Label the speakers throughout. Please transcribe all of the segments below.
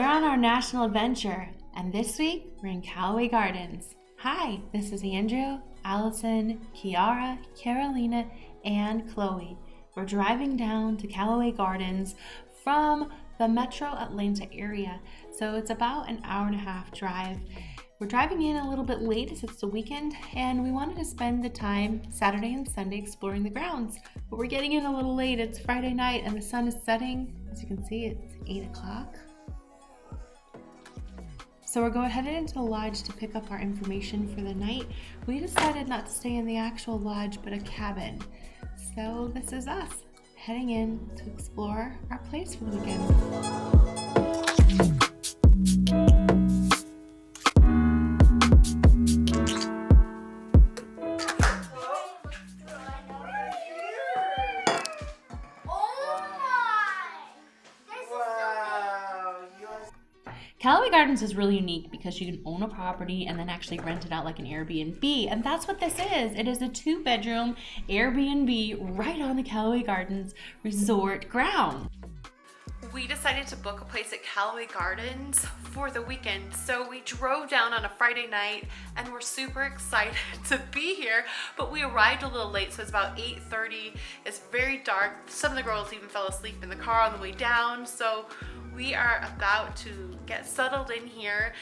Speaker 1: We're on our national adventure, and this week we're in Callaway Gardens. Hi, this is Andrew, Alison, Kiara, Carolina, and Chloe. We're driving down to Callaway Gardens from the Metro Atlanta area, so it's about an hour and a half drive. We're driving in a little bit late as it's the weekend, and we wanted to spend the time Saturday and Sunday exploring the grounds, but we're getting in a little late. It's Friday night and the sun is setting. As you can see, it's 8 o'clock. So we're going headed into the lodge to pick up our information for the night. We decided not to stay in the actual lodge, but a cabin. So this is us heading in to explore our place for the weekend. Callaway Gardens is really unique because you can own a property and then actually rent it out like an Airbnb. And that's what this is. It is a 2-bedroom Airbnb right on the Callaway Gardens resort ground. We decided to book a place at Callaway Gardens for the weekend. So we drove down on a Friday night and we're super excited to be here, but we arrived a little late, so it's about 8:30. It's very dark. Some of the girls even fell asleep in the car on the way down. So we are about to get settled in here,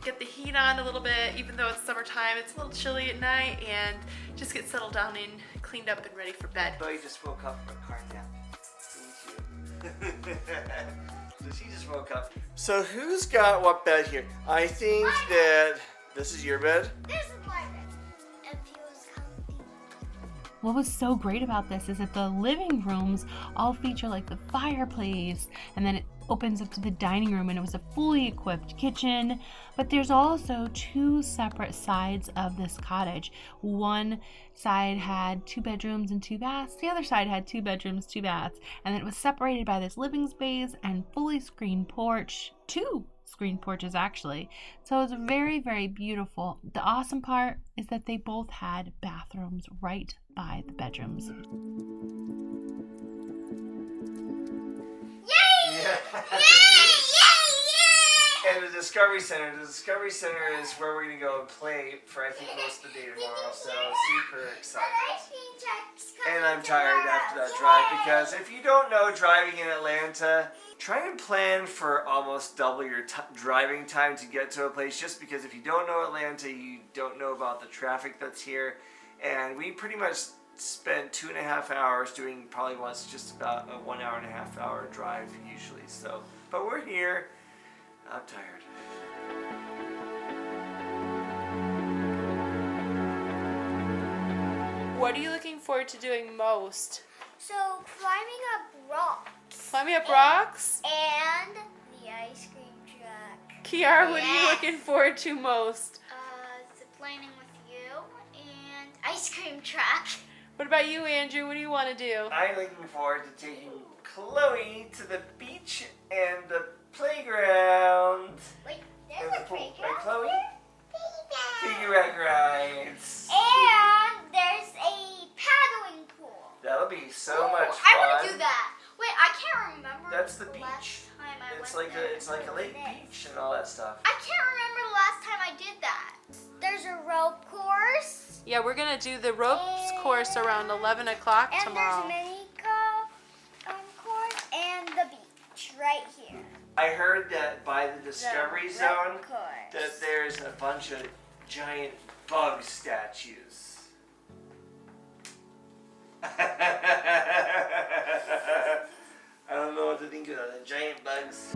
Speaker 1: get the heat on a little bit, even though it's summertime, it's a little chilly at night, and just get settled down and cleaned up and ready for bed.
Speaker 2: Chloe just woke up from a car nap. So she just woke up. So who's got what bed here? I think that this is your bed.
Speaker 3: This is my bed. It feels comfy.
Speaker 1: What was so great about this is that the living rooms all feature like the fireplace, and then it opens up to the dining room, and it was a fully equipped kitchen. But there's also 2 separate sides of this cottage. One side had 2 bedrooms and 2 baths. The other side had 2 bedrooms, 2 baths. And then it was separated by this living space and fully screened porch. 2 screen porches actually. So it was very, very beautiful. The awesome part is that they both had bathrooms right by the bedrooms.
Speaker 3: Yay!
Speaker 2: Yeah.
Speaker 3: Yay! Yay! Yay!
Speaker 2: And the Discovery Center. The Discovery Center is where we're going to go and play for I think most of the day tomorrow. So super excited. And I'm tired after that drive, because if you don't know driving in Atlanta, try and plan for almost double your driving time to get to a place, just because if you don't know Atlanta, you don't know about the traffic that's here. And we pretty much spent 2.5 hours doing probably what's just about a 1 hour and a half hour drive usually. So, but we're here. I'm tired.
Speaker 1: What are you looking forward to doing most?
Speaker 3: So, climbing up rocks.
Speaker 1: Climbing up rocks?
Speaker 3: And the ice cream truck.
Speaker 1: Kiara, what are you
Speaker 3: Yes.
Speaker 1: looking forward to most?
Speaker 3: Ziplining with you and ice cream truck.
Speaker 1: What about you, Andrew? What do you want to do?
Speaker 2: I'm looking forward to taking Chloe to the beach and the playground.
Speaker 3: Wait,
Speaker 2: And
Speaker 3: there's
Speaker 2: the
Speaker 3: a
Speaker 2: pool.
Speaker 3: playground.
Speaker 2: Right, Chloe?
Speaker 3: Playground.
Speaker 2: Figure rides.
Speaker 3: And there's a paddling pool.
Speaker 2: That'll be so
Speaker 3: Ooh,
Speaker 2: much fun.
Speaker 3: I want to do that. Wait, I can't remember.
Speaker 2: That's the
Speaker 3: last
Speaker 2: beach.
Speaker 3: time I
Speaker 2: It's
Speaker 3: went
Speaker 2: like
Speaker 3: there.
Speaker 2: it's like a lake beach and all that stuff.
Speaker 3: I can't remember the last time I did that. There's a rope course.
Speaker 1: Yeah, we're going to do the ropes course around 11 o'clock
Speaker 3: And
Speaker 1: tomorrow.
Speaker 3: there's a mini course and the beach right here.
Speaker 2: I heard that by the Discovery
Speaker 3: The
Speaker 2: Zone
Speaker 3: rope course.
Speaker 2: that there's a bunch of giant bug statues. I don't know what to think of the giant bugs.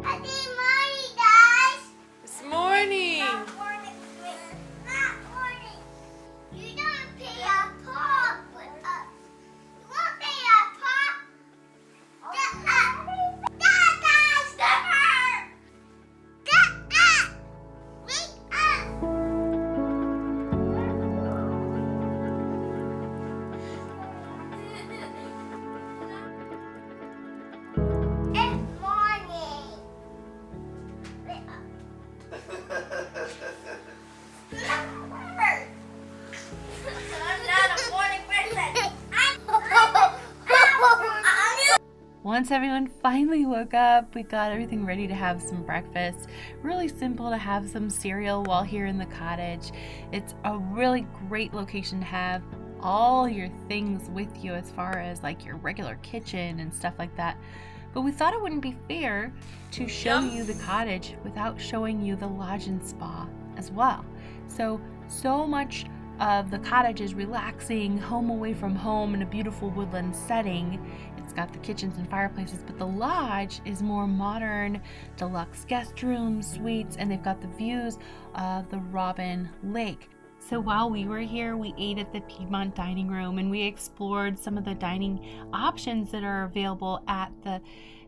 Speaker 3: Happy morning, guys.
Speaker 1: It's morning.
Speaker 3: Not morning. Not morning. You don't pay a pop with us. You won't pay a pop. Get up. Dada, stop her. Get up. Wake up.
Speaker 1: once everyone finally woke up, we got everything ready to have some breakfast. Really simple to have some cereal while here in the cottage. It's a really great location to have all your things with you as far as like your regular kitchen and stuff like that. But we thought it wouldn't be fair to show you the cottage without showing you the lodge and spa as well. So much of the cottage is relaxing, home away from home in a beautiful woodland setting. It's got the kitchens and fireplaces, but the lodge is more modern, deluxe guest rooms, suites, and they've got the views of the Robin Lake. So while we were here, we ate at the Piedmont dining room and we explored some of the dining options that are available at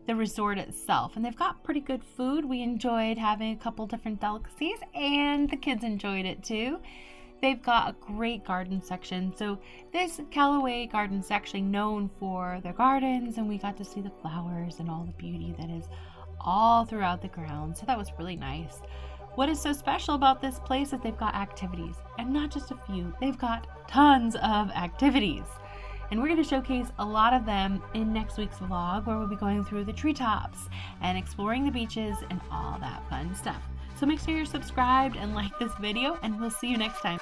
Speaker 1: the resort itself. And they've got pretty good food. We enjoyed having a couple different delicacies and the kids enjoyed it too. They've got a great garden section. So this Callaway garden is actually known for their gardens, and we got to see the flowers and all the beauty that is all throughout the grounds. So that was really nice. What is so special about this place is they've got activities, and not just a few. They've got tons of activities. And we're going to showcase a lot of them in next week's vlog, where we'll be going through the treetops and exploring the beaches and all that fun stuff. So make sure you're subscribed and like this video, and we'll see you next time.